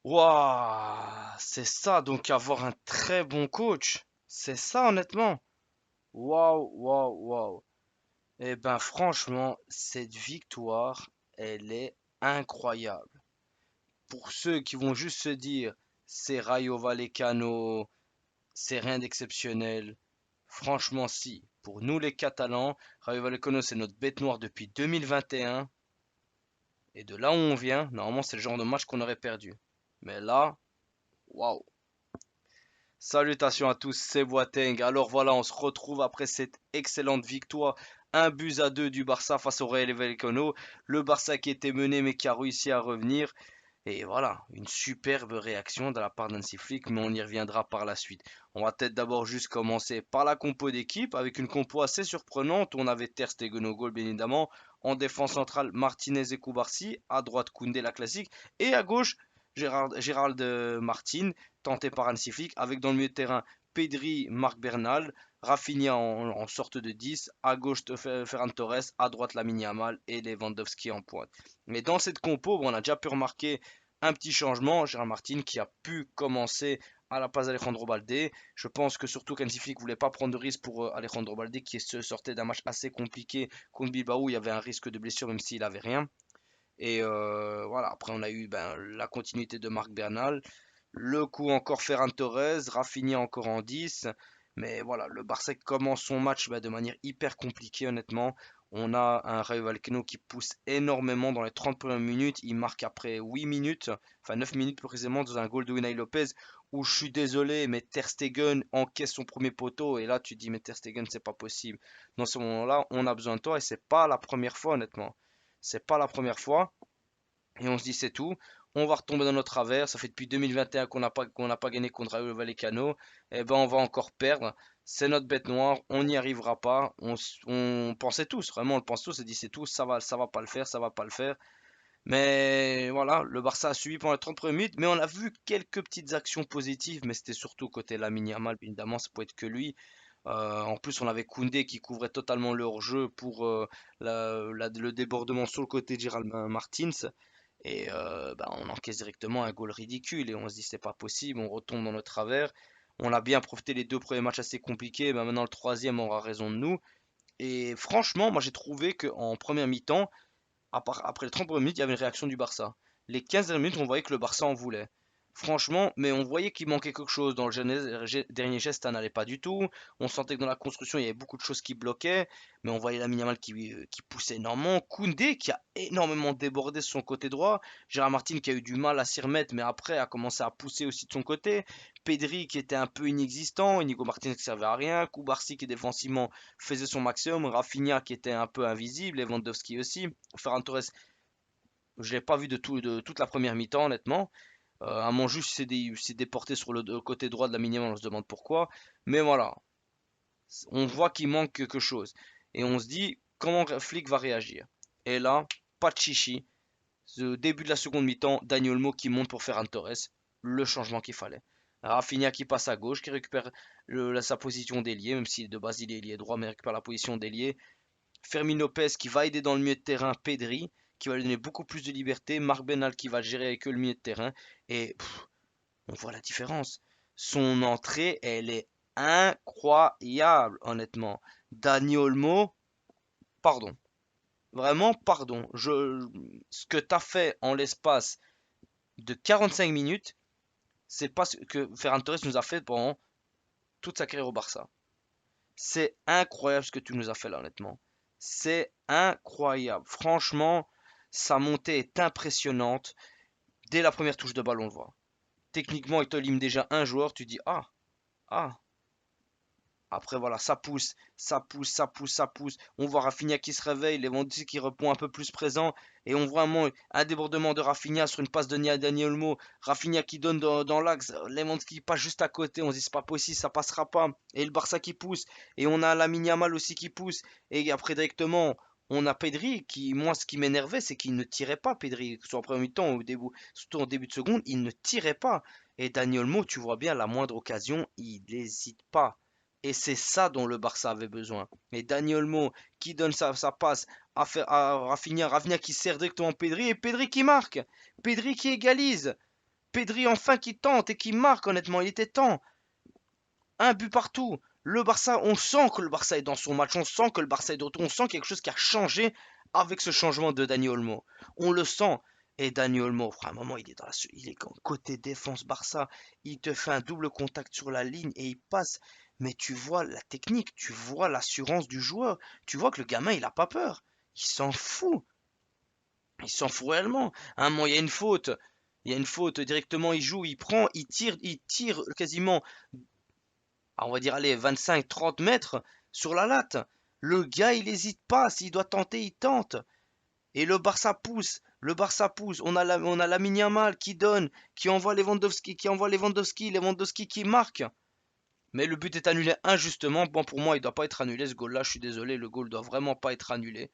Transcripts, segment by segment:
Waouh, c'est ça, donc avoir un très bon coach. C'est ça, honnêtement. Waouh, waouh, waouh. Eh ben, franchement, cette victoire, elle est incroyable. Pour ceux qui vont juste se dire, c'est Rayo Vallecano, c'est rien d'exceptionnel. Franchement, si. Pour nous, les Catalans, Rayo Vallecano, c'est notre bête noire depuis 2021. Et de là où on vient, normalement, c'est le genre de match qu'on aurait perdu. Mais là, waouh. Salutations à tous, c'est Boateng. Alors voilà, on se retrouve après cette excellente victoire. Un but à deux du Barça face au Real Vallecano. Le Barça qui était mené mais qui a réussi à revenir. Et voilà, une superbe réaction de la part d'Hansi Flick, mais on y reviendra par la suite. On va peut-être d'abord juste commencer par la compo d'équipe, avec une compo assez surprenante. On avait Ter Stegen au goal, bien évidemment. En défense centrale, Martinez et Koubarsi. À droite, Koundé, la classique. Et à gauche, Gérald Martin, tenté par Hansi Flick, avec dans le milieu de terrain Pedri, Marc Bernal, Rafinha en sorte de 10, à gauche Ferran Torres, à droite Lamine Yamal et Lewandowski en pointe. Mais dans cette compo, bon, on a déjà pu remarquer un petit changement, Gérard Martin qui a pu commencer à la place d'Alejandro Balde. Je pense que surtout qu'Hansi Flick voulait pas prendre de risque pour Alejandro Balde qui se sortait d'un match assez compliqué contre Bilbao, où il y avait un risque de blessure même s'il avait rien. Et voilà, après on a eu ben, la continuité de Marc Bernal, le coup encore Ferran Torres, Rafinha encore en 10. Mais voilà, le Barça commence son match de manière hyper compliquée, honnêtement. On a un Rayo Vallecano qui pousse énormément dans les 30 premières minutes. Il marque après 8 minutes, enfin 9 minutes précisément, dans un goal de Unai Lopez. Où je suis désolé, mais Ter Stegen encaisse son premier poteau. Et là, tu te dis, mais Ter Stegen, c'est pas possible. Dans ce moment-là, on a besoin de toi. Et c'est pas la première fois, honnêtement. C'est pas la première fois. Et on se dit c'est tout. On va retomber dans notre travers. Ça fait depuis 2021 qu'on n'a pas gagné contre Rayo Vallecano. Et ben on va encore perdre. C'est notre bête noire. On n'y arrivera pas. On pensait tous, vraiment on le pense tous. On s'est dit c'est tout. Ça va pas le faire. Ça va pas le faire. Mais voilà, le Barça a suivi pendant les 30 premières minutes. Mais on a vu quelques petites actions positives. Mais c'était surtout côté Lamine Yamal. Évidemment, ça peut être que lui. En plus, on avait Koundé qui couvrait totalement le hors-jeu pour le débordement sur le côté de Gérald Martins. Et bah, on encaisse directement un goal ridicule et on se dit c'est pas possible, on retombe dans notre travers. On a bien profité les deux premiers matchs assez compliqués, bah, maintenant le troisième aura raison de nous. Et franchement, moi j'ai trouvé qu'en première mi-temps, après les 30 premières minutes, il y avait une réaction du Barça. Les 15 dernières minutes, on voyait que le Barça en voulait. Franchement, mais on voyait qu'il manquait quelque chose. Dans le dernier geste, ça n'allait pas du tout. On sentait que dans la construction, il y avait beaucoup de choses qui bloquaient. Mais on voyait la Yamal qui poussait énormément. Koundé qui a énormément débordé sur son côté droit. Gérard Martin qui a eu du mal à s'y remettre, mais après a commencé à pousser aussi de son côté. Pedri qui était un peu inexistant. Inigo Martinez qui servait à rien. Koubarsi qui défensivement faisait son maximum. Rafinha qui était un peu invisible. Lewandowski aussi. Ferran Torres, je l'ai pas vu de toute la première mi-temps, honnêtement. À mon juge, s'est déporté sur le côté droit de la minimum, on se demande pourquoi. Mais voilà, on voit qu'il manque quelque chose. Et on se dit, comment Flick va réagir? Et là, pas de chichi. Ce début de la seconde mi-temps, Daniel Mo qui monte pour Ferran Torres. Le changement qu'il fallait. Rafinha qui passe à gauche, qui récupère sa position d'ailier, même si de base il est ailier droit, mais il récupère la position d'ailier. Fermin Lopez qui va aider dans le milieu de terrain Pedri, qui va lui donner beaucoup plus de liberté. Marc Benal qui va gérer avec eux le milieu de terrain. Et on voit la différence. Son entrée, elle est incroyable, honnêtement. Dani Olmo, pardon. Vraiment, pardon. Ce que tu as fait en l'espace de 45 minutes, c'est pas ce que Ferran Torres nous a fait pendant toute sa carrière au Barça. C'est incroyable ce que tu nous as fait là, honnêtement. C'est incroyable. Franchement, sa montée est impressionnante. Dès la première touche de balle, on le voit. Techniquement, il te lime déjà un joueur. Tu dis, ah, ah. Après, voilà, ça pousse, ça pousse, ça pousse, ça pousse. On voit Rafinha qui se réveille, Lewandowski qui répond un peu plus présent. Et on voit vraiment un débordement de Rafinha sur une passe de Dani Olmo. Rafinha qui donne dans l'axe, Lewandowski passe juste à côté. On se dit, c'est pas possible, ça passera pas. Et le Barça qui pousse. Et on a Lamine Yamal aussi qui pousse. Et après, directement, on a Pedri qui, moi, ce qui m'énervait, c'est qu'il ne tirait pas, Pedri. Soit en premier temps, au début, surtout en début de seconde, il ne tirait pas. Et Dani Olmo, tu vois bien, la moindre occasion, il n'hésite pas. Et c'est ça dont le Barça avait besoin. Et Dani Olmo qui donne sa passe à Rafinha, Rafinha qui sert directement Pedri et Pedri qui marque. Pedri qui égalise. Pedri enfin qui tente et qui marque, honnêtement, il était temps. Un but partout. Le Barça, on sent que le Barça est dans son match, on sent que le Barça est de retour, on sent quelque chose qui a changé avec ce changement de Dani Olmo. On le sent. Et Dani Olmo, à un moment, il est côté défense Barça, il te fait un double contact sur la ligne et il passe. Mais tu vois la technique, tu vois l'assurance du joueur, tu vois que le gamin, il a pas peur. Il s'en fout. Il s'en fout réellement. À un moment, il y a une faute. Il y a une faute, directement, il joue, il prend, il tire quasiment on va dire, allez, 25-30 mètres sur la latte. Le gars, il n'hésite pas. S'il doit tenter, il tente. Et le Barça pousse. Le Barça pousse. On a Lamine Yamal qui donne, Lewandowski qui marque. Mais le but est annulé injustement. Bon, pour moi, il ne doit pas être annulé ce goal-là. Je suis désolé, le goal ne doit vraiment pas être annulé.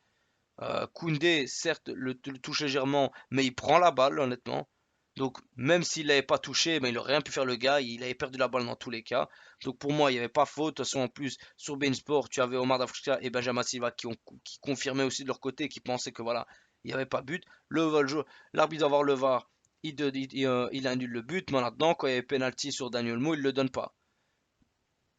Koundé, certes, le touche légèrement, mais il prend la balle, honnêtement. Donc, même s'il n'avait pas touché, ben, il aurait rien pu faire le gars. Il avait perdu la balle dans tous les cas. Donc, pour moi, il n'y avait pas faute. De toute façon, en plus, sur Beansport, tu avais Omar Dafouchka et Benjamin Silva qui confirmaient aussi de leur côté, qui pensaient que voilà, il n'y avait pas but. L'arbitre doit voir le VAR. Il annule le but. Mais maintenant, quand il y avait penalty sur Daniel Mou, il ne le donne pas.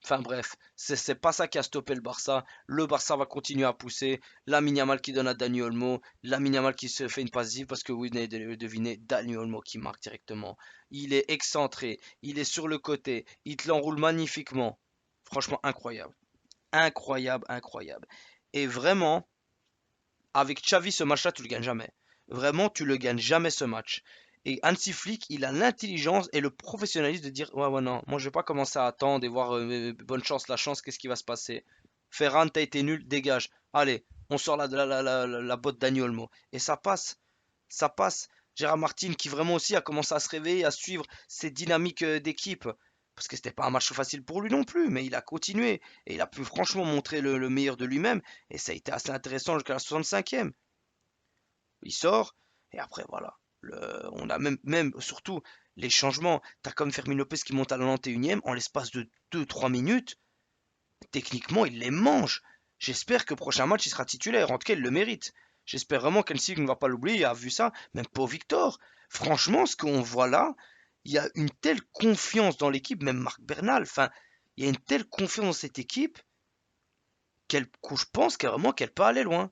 Enfin bref, c'est pas ça qui a stoppé le Barça. Le Barça va continuer à pousser. Lamine Yamal qui donne à Dani Olmo. Lamine Yamal qui se fait une passe décisive parce que vous venez de le deviner, Dani Olmo qui marque directement. Il est excentré, il est sur le côté, il te l'enroule magnifiquement. Franchement incroyable. Incroyable, incroyable. Et vraiment, avec Xavi, ce match-là, tu le gagnes jamais. Vraiment, tu le gagnes jamais ce match. Et Hansi Flick, il a l'intelligence et le professionnalisme de dire ouais, ouais, non, moi je vais pas commencer à attendre et voir bonne chance, la chance, qu'est-ce qui va se passer. Ferran, t'as été nul, dégage. Allez, on sort la botte d'Ani Olmo. Et ça passe, ça passe. Gérard Martin qui vraiment aussi a commencé à se réveiller, à suivre ses dynamiques d'équipe. Parce que c'était pas un match facile pour lui non plus, mais il a continué et il a pu franchement montrer le meilleur de lui-même. Et ça a été assez intéressant jusqu'à la 65e. Il sort, et après, voilà. On a même, surtout, les changements. T'as comme Fermin Lopez qui monte à la 91e, en l'espace de 2-3 minutes, techniquement, il les mange. J'espère que prochain match, il sera titulaire. En tout cas, il le mérite. J'espère vraiment qu'Ensik ne va pas l'oublier. Il a vu ça, même pour Victor. Franchement, ce qu'on voit là, il y a une telle confiance dans l'équipe, même Marc Bernal. Enfin, il y a une telle confiance dans cette équipe que je pense carrément qu'elle peut aller loin.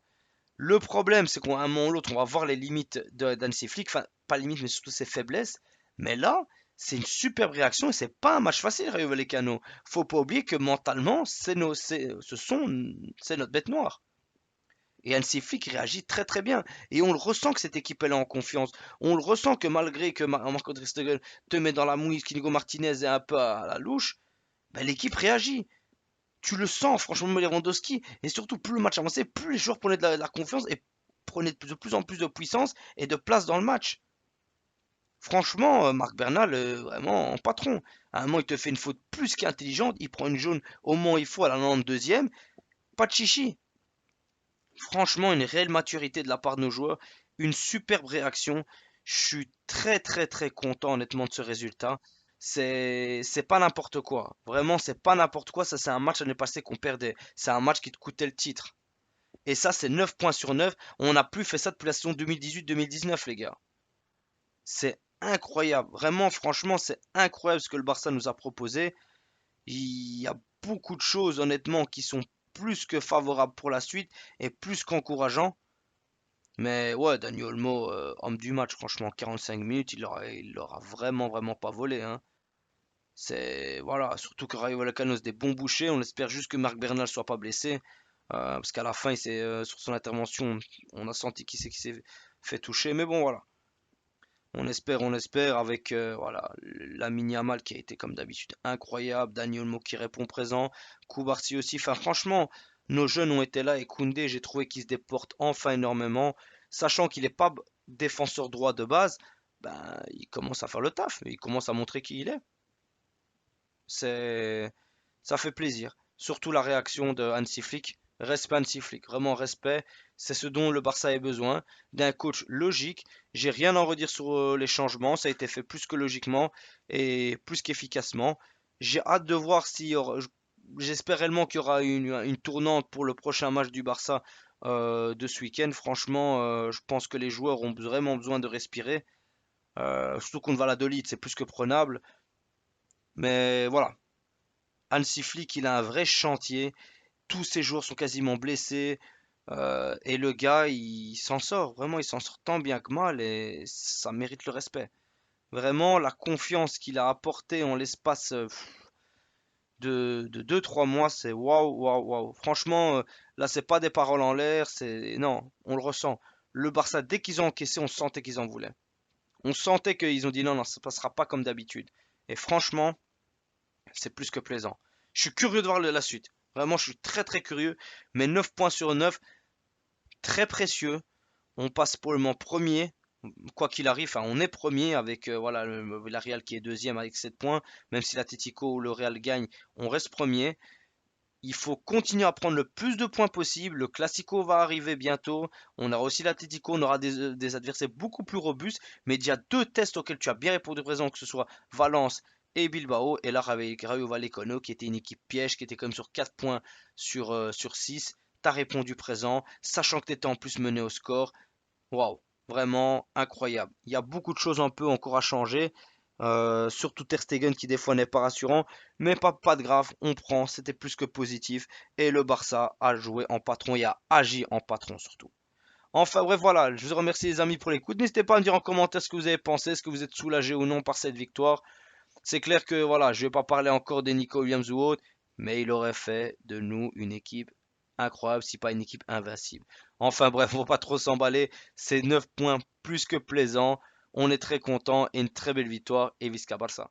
Le problème, c'est qu'à un moment ou l'autre, on va voir les limites d'Hansi Flick. Enfin, pas limites, mais surtout ses faiblesses. Mais là, c'est une superbe réaction et c'est pas un match facile, Rayo Vallecano. Faut pas oublier que mentalement, c'est notre bête noire. Et Hansi Flick réagit très très bien. Et on le ressent que cette équipe elle est en confiance. On le ressent que malgré que Marco Stegen te met dans la mouise, qu'Inigo Martinez est un peu à la louche, ben, l'équipe réagit. Tu le sens, franchement, Lewandowski. Et surtout, plus le match avançait, plus les joueurs prenaient de la confiance et prenaient de plus en plus de puissance et de place dans le match. Franchement, Marc Bernal, vraiment en patron. À un moment, il te fait une faute plus qu'intelligente. Il prend une jaune au moment où il faut à la 92e. Pas de chichi. Franchement, une réelle maturité de la part de nos joueurs. Une superbe réaction. Je suis très, très, très content, honnêtement, de ce résultat. C'est pas n'importe quoi. Vraiment, c'est pas n'importe quoi. Ça, c'est un match l'année passée qu'on perdait. C'est un match qui te coûtait le titre. Et ça, c'est 9 points sur 9. On n'a plus fait ça depuis la saison 2018-2019, les gars. C'est incroyable. Vraiment, franchement, c'est incroyable ce que le Barça nous a proposé. Il y a beaucoup de choses, honnêtement, qui sont plus que favorables pour la suite et plus qu'encourageants. Mais ouais, Dani Olmo, homme du match, franchement, 45 minutes, il l'aura vraiment, vraiment pas volé, hein. C'est, voilà, surtout que Rayo Vallecano, c'est des bons bouchers. On espère juste que Marc Bernal soit pas blessé. Parce qu'à la fin, sur son intervention, on a senti qu'il s'est fait toucher. Mais bon, voilà. On espère, avec voilà, Lamine Yamal qui a été comme d'habitude incroyable, Dani Olmo qui répond présent, Koubarsi aussi. Enfin, franchement, nos jeunes ont été là et Koundé, j'ai trouvé qu'il se déporte enfin énormément. Sachant qu'il n'est pas défenseur droit de base, ben, il commence à faire le taf, il commence à montrer qui il est. C'est, ça fait plaisir. Surtout la réaction de Hansi Flick. Respect Hansi Flick, vraiment respect. C'est ce dont le Barça a besoin, d'un coach logique. J'ai rien à en redire sur les changements. Ça a été fait plus que logiquement et plus qu'efficacement. J'ai hâte de voir si j'espère réellement qu'il y aura une tournante pour le prochain match du Barça de ce week-end. Franchement, je pense que les joueurs ont vraiment besoin de respirer. Surtout contre Valladolid, c'est plus que prenable. Mais voilà, Hansi Flick, il a un vrai chantier. Tous ses joueurs sont quasiment blessés. Et le gars, il s'en sort. Vraiment, il s'en sort tant bien que mal et ça mérite le respect. Vraiment, la confiance qu'il a apportée en l'espace de 2-3 mois, c'est waouh, waouh, waouh. Franchement, là, c'est pas des paroles en l'air, c'est. Non, on le ressent. Le Barça, dès qu'ils ont encaissé, on sentait qu'ils en voulaient. On sentait qu'ils ont dit non, non, ça passera pas comme d'habitude. Et franchement, c'est plus que plaisant. Je suis curieux de voir la suite. Vraiment, je suis très très curieux. Mais 9 points sur 9, très précieux. On passe pour le moment premier. Quoi qu'il arrive, enfin, on est premier avec voilà, la Real qui est deuxième avec 7 points. Même si l'Atlético ou le Real gagne, on reste premier. Il faut continuer à prendre le plus de points possible. Le Classico va arriver bientôt. On aura aussi l'Atlético, on aura des adversaires beaucoup plus robustes. Mais il y a deux tests auxquels tu as bien répondu présent, que ce soit Valence et Bilbao. Et là, avec Rayo Vallecano, qui était une équipe piège, qui était comme sur 4 points sur 6. Tu as répondu présent, sachant que tu étais en plus mené au score. Waouh, vraiment incroyable. Il y a beaucoup de choses un peu encore à changer. Surtout Ter Stegen qui des fois n'est pas rassurant, mais pas de grave, on prend, c'était plus que positif. Et le Barça a joué en patron et a agi en patron surtout. Enfin bref voilà, je vous remercie les amis pour l'écoute. N'hésitez pas à me dire en commentaire ce que vous avez pensé, est-ce que vous êtes soulagé ou non par cette victoire. C'est clair que voilà, je vais pas parler encore des Nico Williams ou autres, mais il aurait fait de nous une équipe incroyable, si pas une équipe invincible. Enfin bref, faut pas trop s'emballer, c'est 9 points plus que plaisant. On est très content et une très belle victoire et Visca Barça.